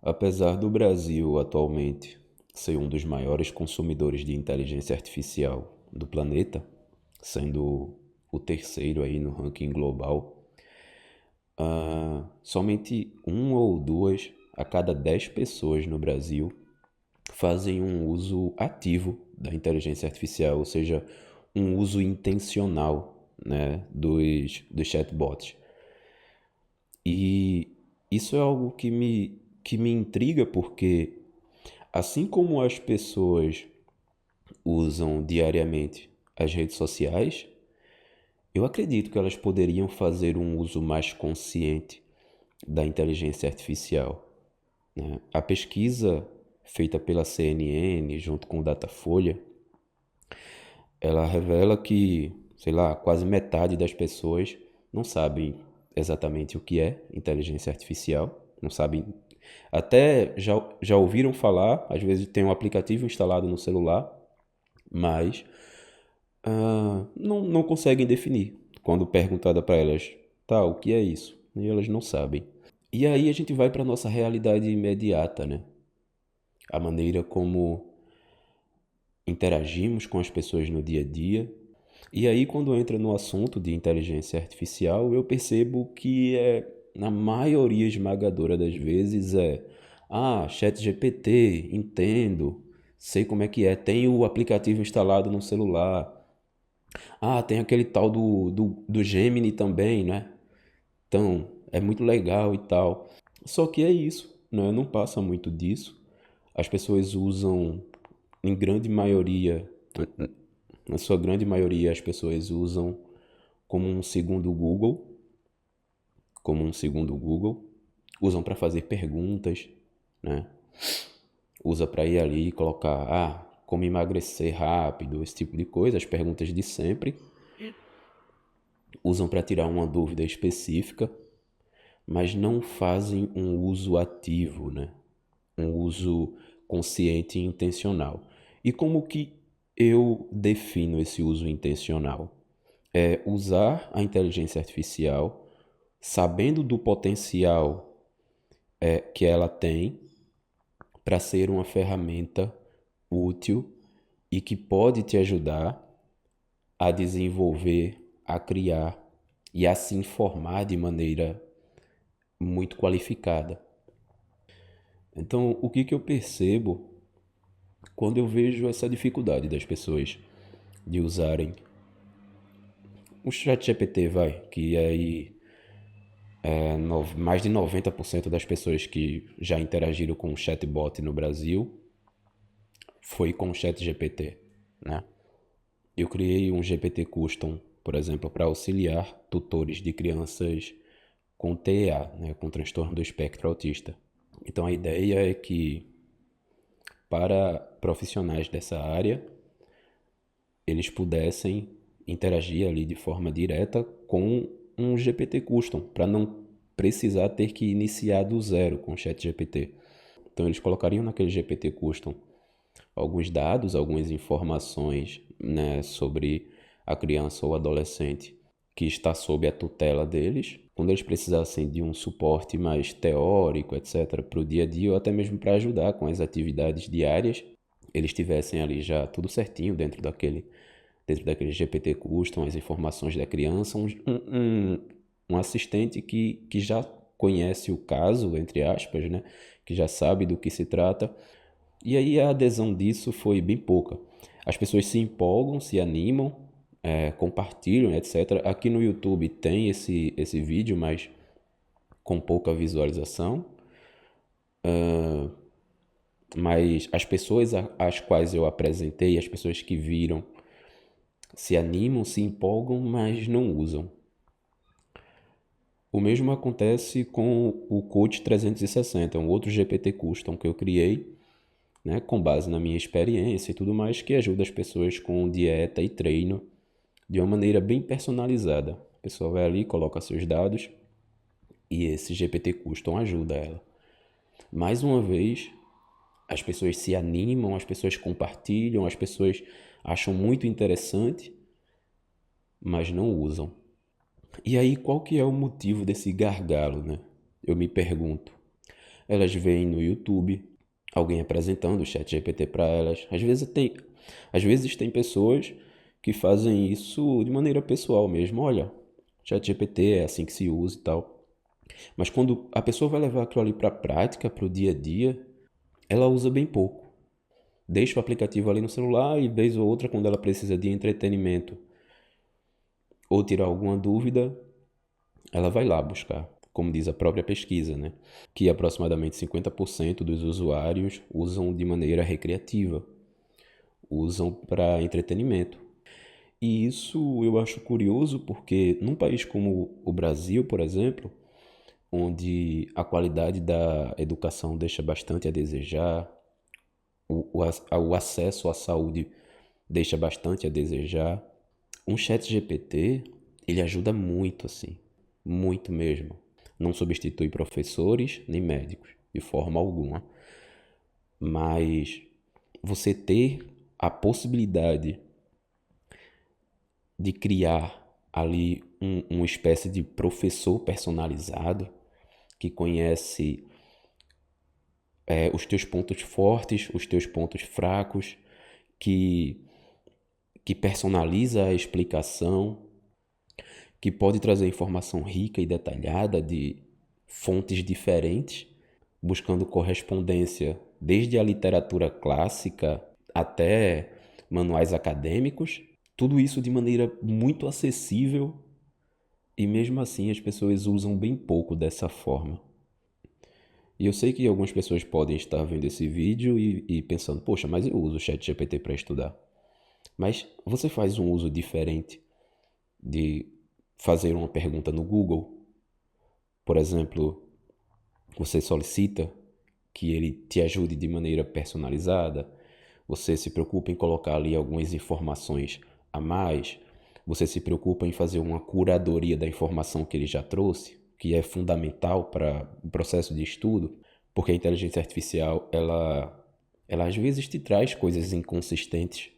Apesar do Brasil atualmente ser um dos maiores consumidores de inteligência artificial do planeta, sendo o terceiro aí no ranking global, somente uma ou duas a cada 10 pessoas no Brasil fazem um uso ativo da inteligência artificial, ou seja, um uso intencional, né, dos chatbots. E isso é algo que me intriga porque, assim como as pessoas usam diariamente as redes sociais, eu acredito que elas poderiam fazer um uso mais consciente da inteligência artificial, né? A pesquisa feita pela CNN junto com o Datafolha, ela revela que, sei lá, quase metade das pessoas não sabem exatamente o que é inteligência artificial, não sabem, até já ouviram falar, às vezes tem um aplicativo instalado no celular, mas não conseguem definir. Quando perguntada para elas, tá, o que é isso? E elas não sabem. E aí a gente vai para nossa realidade imediata, né? A maneira como interagimos com as pessoas no dia a dia. E aí, quando entra no assunto de inteligência artificial, eu percebo que na maioria esmagadora das vezes ChatGPT, entendo, sei como é que é, tem o aplicativo instalado no celular. Tem aquele tal do Gemini também, né? Então, é muito legal e tal. Só que é isso, né? Não passa muito disso. As pessoas usam, em grande maioria, na sua grande maioria, as pessoas usam como um segundo Google, como um segundo Google. Usam para fazer perguntas, né? Usa para ir ali e colocar, como emagrecer rápido, esse tipo de coisa, as perguntas de sempre. Usam para tirar uma dúvida específica, mas não fazem um uso ativo, né? Um uso consciente e intencional. E como que eu defino esse uso intencional? É usar a inteligência artificial sabendo do potencial que ela tem para ser uma ferramenta útil e que pode te ajudar a desenvolver, a criar e a se informar de maneira muito qualificada. Então, o que eu percebo quando eu vejo essa dificuldade das pessoas de usarem o chat GPT, que aí mais de 90% das pessoas que já interagiram com o chatbot no Brasil foi com o chat GPT, né? Eu criei um GPT Custom, por exemplo, para auxiliar tutores de crianças com TEA, né, com transtorno do espectro autista. Então a ideia é que para profissionais dessa área, eles pudessem interagir ali de forma direta com um GPT Custom, para não precisar ter que iniciar do zero com o chat GPT. Então eles colocariam naquele GPT Custom alguns dados, algumas informações, né, sobre a criança ou adolescente que está sob a tutela deles. Quando eles precisassem de um suporte mais teórico, etc., para o dia a dia, ou até mesmo para ajudar com as atividades diárias, eles tivessem ali já tudo certinho dentro daquele GPT Custom, as informações da criança, um assistente que já conhece o caso, entre aspas, né? Que já sabe do que se trata. E aí a adesão disso foi bem pouca. As pessoas se empolgam, se animam, compartilham, etc. Aqui no YouTube tem esse vídeo, mas com pouca visualização. Mas as pessoas às quais eu apresentei, as pessoas que viram, se animam, se empolgam, mas não usam. O mesmo acontece com o Coach 360, um outro GPT Custom que eu criei, né, com base na minha experiência e tudo mais, que ajuda as pessoas com dieta e treino de uma maneira bem personalizada. A pessoa vai ali, coloca seus dados e esse GPT Custom ajuda ela. Mais uma vez, as pessoas se animam, as pessoas compartilham, as pessoas acham muito interessante, mas não usam. E aí, qual que é o motivo desse gargalo, né? Eu me pergunto. elas veem no YouTube alguém apresentando o ChatGPT para elas. Às vezes tem pessoas que fazem isso de maneira pessoal mesmo. Olha, ChatGPT é assim que se usa e tal. Mas quando a pessoa vai levar aquilo ali para a prática, para o dia a dia, ela usa bem pouco. Deixa o aplicativo ali no celular e vez ou outra, quando ela precisa de entretenimento ou tirar alguma dúvida, ela vai lá buscar. Como diz a própria pesquisa, né? Que aproximadamente 50% dos usuários usam de maneira recreativa, usam para entretenimento. E isso eu acho curioso porque num país como o Brasil, por exemplo, onde a qualidade da educação deixa bastante a desejar, o acesso à saúde deixa bastante a desejar, um chat GPT, ele ajuda muito, assim, muito mesmo. Não substitui professores nem médicos, de forma alguma. Mas você ter a possibilidade de criar ali uma espécie de professor personalizado que conhece os teus pontos fortes, os teus pontos fracos, que, que personaliza a explicação, que pode trazer informação rica e detalhada de fontes diferentes, buscando correspondência desde a literatura clássica até manuais acadêmicos, tudo isso de maneira muito acessível e mesmo assim as pessoas usam bem pouco dessa forma. E eu sei que algumas pessoas podem estar vendo esse vídeo e pensando, poxa, mas eu uso o ChatGPT para estudar. Mas você faz um uso diferente de fazer uma pergunta no Google. Por exemplo, você solicita que ele te ajude de maneira personalizada, você se preocupa em colocar ali algumas informações a mais, você se preocupa em fazer uma curadoria da informação que ele já trouxe, que é fundamental para o processo de estudo, porque a inteligência artificial, ela às vezes te traz coisas inconsistentes,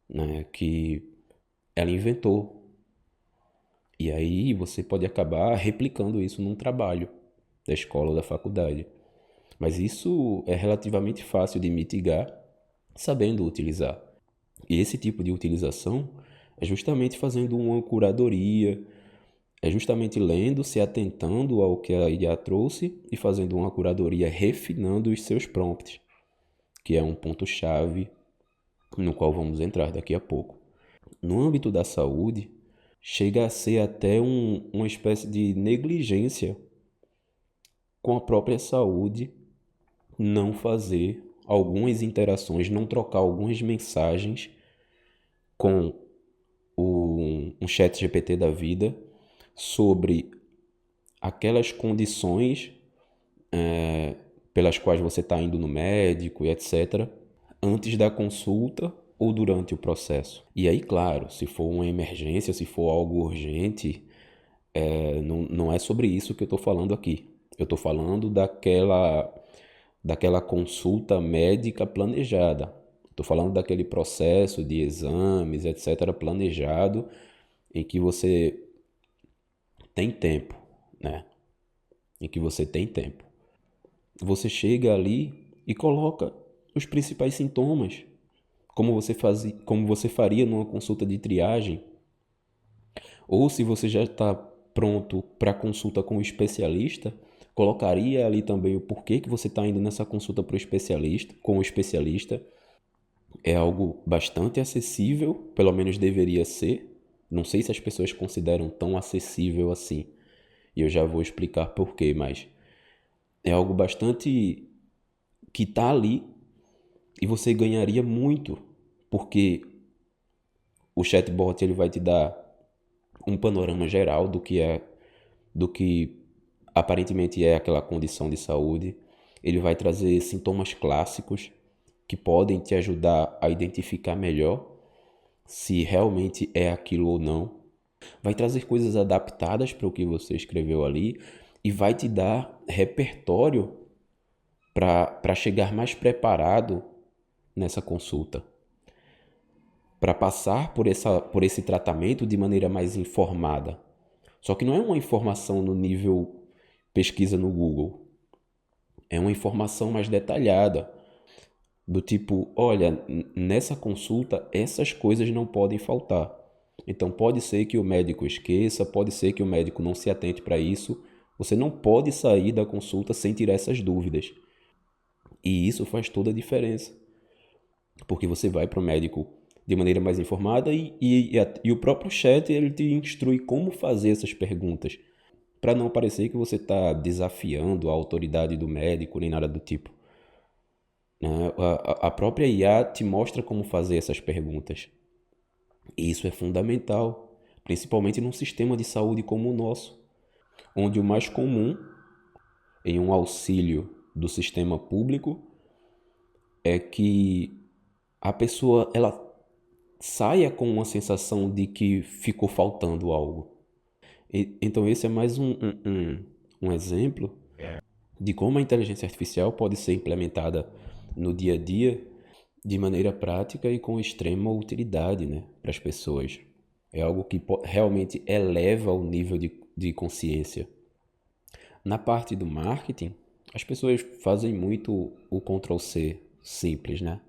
né, que ela inventou. E aí você pode acabar replicando isso num trabalho da escola ou da faculdade. Mas isso é relativamente fácil de mitigar sabendo utilizar. E esse tipo de utilização é justamente fazendo uma curadoria, é justamente lendo, se atentando ao que a IA trouxe e fazendo uma curadoria refinando os seus prompts, que é um ponto-chave no qual vamos entrar daqui a pouco. No âmbito da saúde, chega a ser até uma espécie de negligência com a própria saúde não fazer algumas interações, não trocar algumas mensagens com um chat GPT da vida sobre aquelas condições pelas quais você está indo no médico e etc., antes da consulta ou durante o processo. E aí, claro, se for uma emergência, se for algo urgente, não é sobre isso que eu estou falando aqui. Eu estou falando daquela consulta médica planejada. Estou falando daquele processo de exames, etc., planejado, em que você tem tempo, né? Em que você tem tempo. Você chega ali e coloca os principais sintomas, como você faria numa consulta de triagem, ou se você já está pronto para consulta com o especialista, colocaria ali também o porquê que você está indo nessa consulta com o especialista. É algo bastante acessível, pelo menos deveria ser. Não sei se as pessoas consideram tão acessível assim. E eu já vou explicar por quê, mas é algo bastante que está ali e você ganharia muito, porque o chatbot ele vai te dar um panorama geral do que aparentemente é aquela condição de saúde. Ele vai trazer sintomas clássicos que podem te ajudar a identificar melhor se realmente é aquilo ou não. Vai trazer coisas adaptadas para o que você escreveu ali e vai te dar repertório para chegar mais preparado nessa consulta, para passar por esse tratamento de maneira mais informada. Só que não é uma informação no nível pesquisa no Google. É uma informação mais detalhada, do tipo, olha, nessa consulta essas coisas não podem faltar. Então pode ser que o médico esqueça, pode ser que o médico não se atente para isso. Você não pode sair da consulta sem tirar essas dúvidas. E isso faz toda a diferença, porque você vai para o médico de maneira mais informada e o próprio chat ele te instrui como fazer essas perguntas, para não parecer que você está desafiando a autoridade do médico nem nada do tipo, né? A própria IA te mostra como fazer essas perguntas. E isso é fundamental, principalmente num sistema de saúde como o nosso, onde o mais comum em um auxílio do sistema público é que a pessoa ela saia com uma sensação de que ficou faltando algo. Então esse é mais um exemplo de como a inteligência artificial pode ser implementada no dia a dia de maneira prática e com extrema utilidade, né, para as pessoas. É algo que realmente eleva o nível de consciência. Na parte do marketing, as pessoas fazem muito o Ctrl+C simples, né?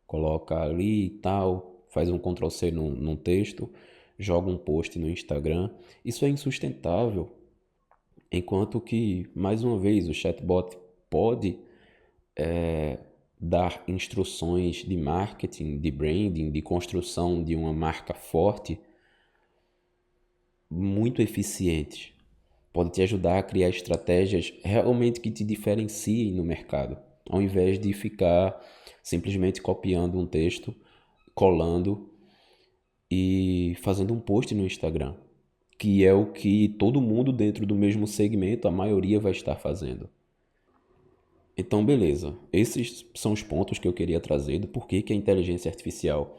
Coloca ali e tal, faz um Ctrl+C num texto, joga um post no Instagram. Isso é insustentável. Enquanto que, mais uma vez, o chatbot pode dar instruções de marketing, de branding, de construção de uma marca forte, muito eficientes. Pode te ajudar a criar estratégias realmente que te diferenciem no mercado, ao invés de ficar simplesmente copiando um texto, colando e fazendo um post no Instagram, que é o que todo mundo dentro do mesmo segmento, a maioria vai estar fazendo. Então, beleza. Esses são os pontos que eu queria trazer do porquê que a inteligência artificial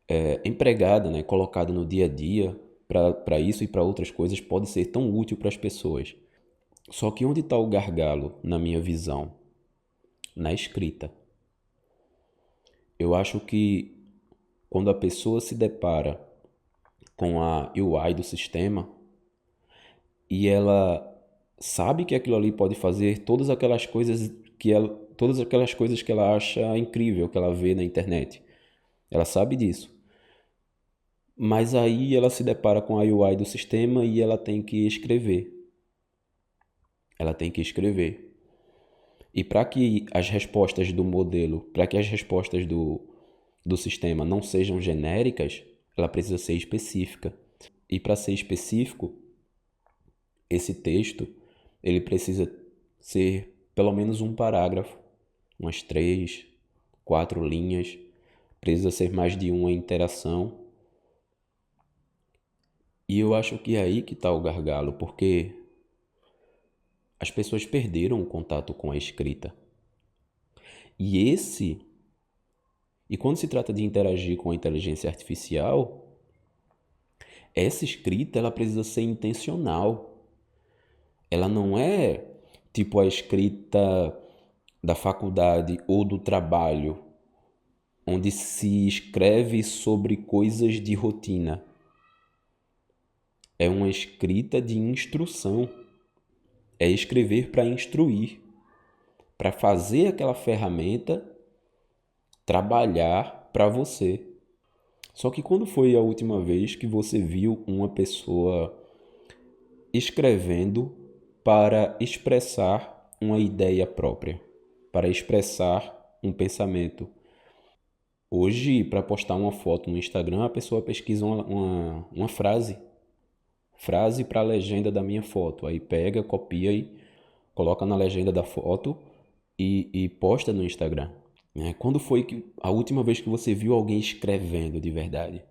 é empregada, né, colocada no dia a dia para isso e para outras coisas pode ser tão útil para as pessoas. Só que onde está o gargalo, na minha visão? Na escrita. Eu acho que quando a pessoa se depara com a UI do sistema e ela sabe que aquilo ali pode fazer todas aquelas coisas que ela acha incrível, que ela vê na internet. Ela sabe disso. Mas aí ela se depara com a UI do sistema e ela tem que escrever. Ela tem que escrever. E para que as respostas do modelo, para que as respostas do sistema não sejam genéricas, ela precisa ser específica. E para ser específico, esse texto ele precisa ser pelo menos um parágrafo, umas 3, 4 linhas, precisa ser mais de uma interação. E eu acho que é aí que está o gargalo, porque as pessoas perderam o contato com a escrita. E quando se trata de interagir com a inteligência artificial, essa escrita ela precisa ser intencional. Ela não é tipo a escrita da faculdade ou do trabalho, onde se escreve sobre coisas de rotina. É uma escrita de instrução. É escrever para instruir, para fazer aquela ferramenta trabalhar para você. Só que quando foi a última vez que você viu uma pessoa escrevendo para expressar uma ideia própria, para expressar um pensamento? Hoje, para postar uma foto no Instagram, a pessoa pesquisa uma frase para a legenda da minha foto. Aí pega, copia e coloca na legenda da foto e posta no Instagram. Quando foi a última vez que você viu alguém escrevendo de verdade?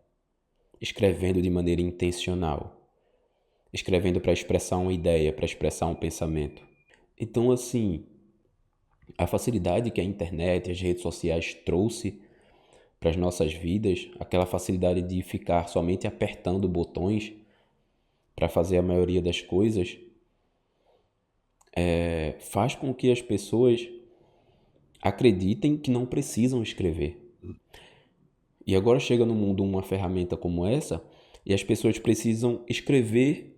Escrevendo de maneira intencional. Escrevendo para expressar uma ideia, para expressar um pensamento. Então, assim, a facilidade que a internet, as redes sociais trouxe para as nossas vidas, aquela facilidade de ficar somente apertando botões para fazer a maioria das coisas, faz com que as pessoas acreditem que não precisam escrever. E agora chega no mundo uma ferramenta como essa e as pessoas precisam escrever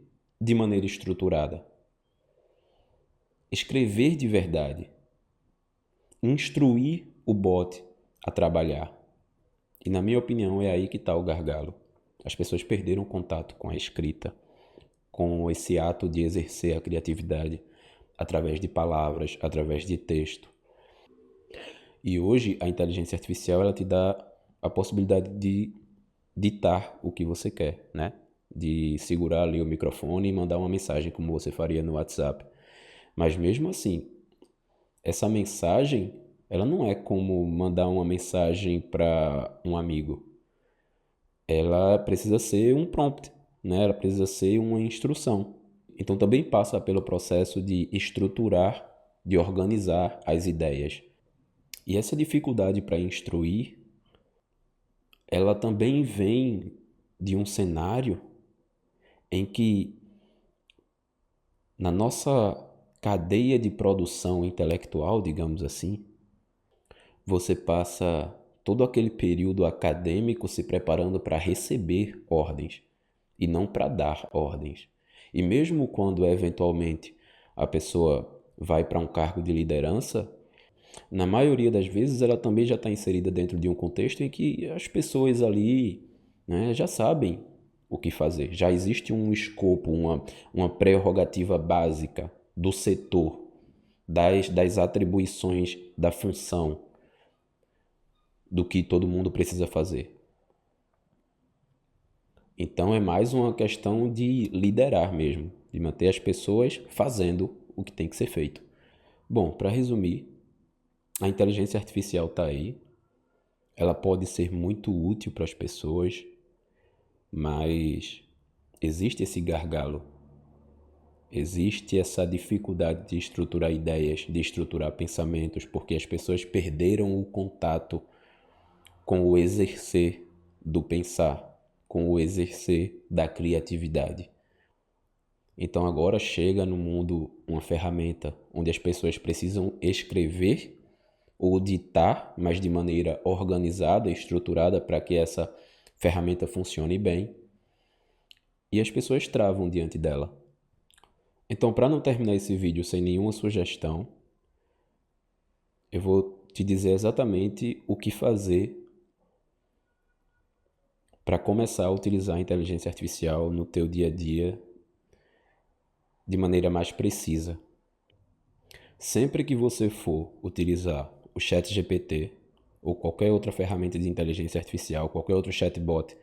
de maneira estruturada. Escrever de verdade. instruir o bot a trabalhar. E na minha opinião é aí que está o gargalo. As pessoas perderam o contato com a escrita, com esse ato de exercer a criatividade através de palavras, através de texto. E hoje a inteligência artificial ela te dá a possibilidade de ditar o que você quer, né? De segurar ali o microfone e mandar uma mensagem como você faria no WhatsApp. Mas mesmo assim, essa mensagem, ela não é como mandar uma mensagem para um amigo. Ela precisa ser um prompt, né? Ela precisa ser uma instrução. Então também passa pelo processo de estruturar, de organizar as ideias. E essa dificuldade para instruir, ela também vem de um cenário em que na nossa cadeia de produção intelectual, digamos assim, você passa todo aquele período acadêmico se preparando para receber ordens e não para dar ordens. E mesmo quando eventualmente a pessoa vai para um cargo de liderança, na maioria das vezes ela também já está inserida dentro de um contexto em que as pessoas ali, né, já sabem o que fazer. Já existe um escopo, uma prerrogativa básica do setor, das atribuições da função, do que todo mundo precisa fazer. Então é mais uma questão de liderar mesmo, de manter as pessoas fazendo o que tem que ser feito. Bom, para resumir, a inteligência artificial está aí, ela pode ser muito útil para as pessoas, mas existe esse gargalo, existe essa dificuldade de estruturar ideias, de estruturar pensamentos, porque as pessoas perderam o contato com o exercer do pensar, com o exercer da criatividade. Então agora chega no mundo uma ferramenta onde as pessoas precisam escrever ou ditar, mas de maneira organizada e estruturada para que essa ferramenta funcione bem. E as pessoas travam diante dela. Então, para não terminar esse vídeo sem nenhuma sugestão, eu vou te dizer exatamente o que fazer para começar a utilizar a inteligência artificial no teu dia a dia de maneira mais precisa. Sempre que você for utilizar o ChatGPT ou qualquer outra ferramenta de inteligência artificial, qualquer outro chatbot,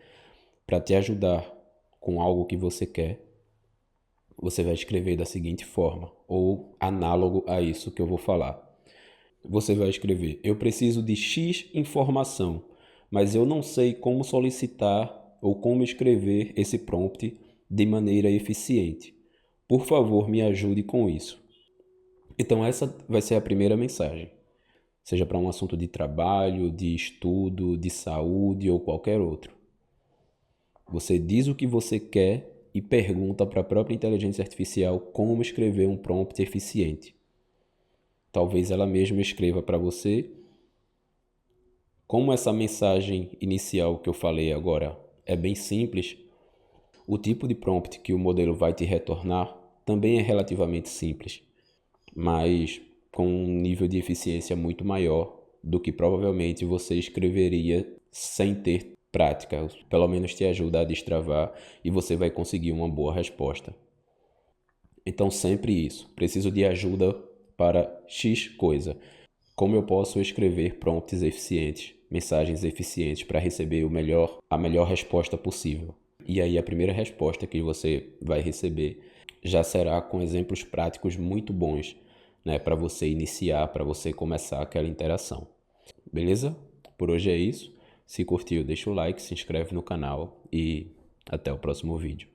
para te ajudar com algo que você quer, você vai escrever da seguinte forma, ou análogo a isso que eu vou falar. Você vai escrever: eu preciso de X informação, mas eu não sei como solicitar ou como escrever esse prompt de maneira eficiente. Por favor, me ajude com isso. Então essa vai ser a primeira mensagem. Seja para um assunto de trabalho, de estudo, de saúde ou qualquer outro. Você diz o que você quer e pergunta para a própria inteligência artificial como escrever um prompt eficiente. Talvez ela mesma escreva para você. Como essa mensagem inicial que eu falei agora é bem simples, o tipo de prompt que o modelo vai te retornar também é relativamente simples, mas com um nível de eficiência muito maior do que provavelmente você escreveria sem ter prática. Pelo menos te ajuda a destravar e você vai conseguir uma boa resposta. Então sempre isso, preciso de ajuda para X coisa. Como eu posso escrever prompts eficientes, mensagens eficientes para receber a melhor resposta possível? E aí a primeira resposta que você vai receber já será com exemplos práticos muito bons, né, para você iniciar, para você começar aquela interação. Beleza? Por hoje é isso. Se curtiu, deixa o like, se inscreve no canal e até o próximo vídeo.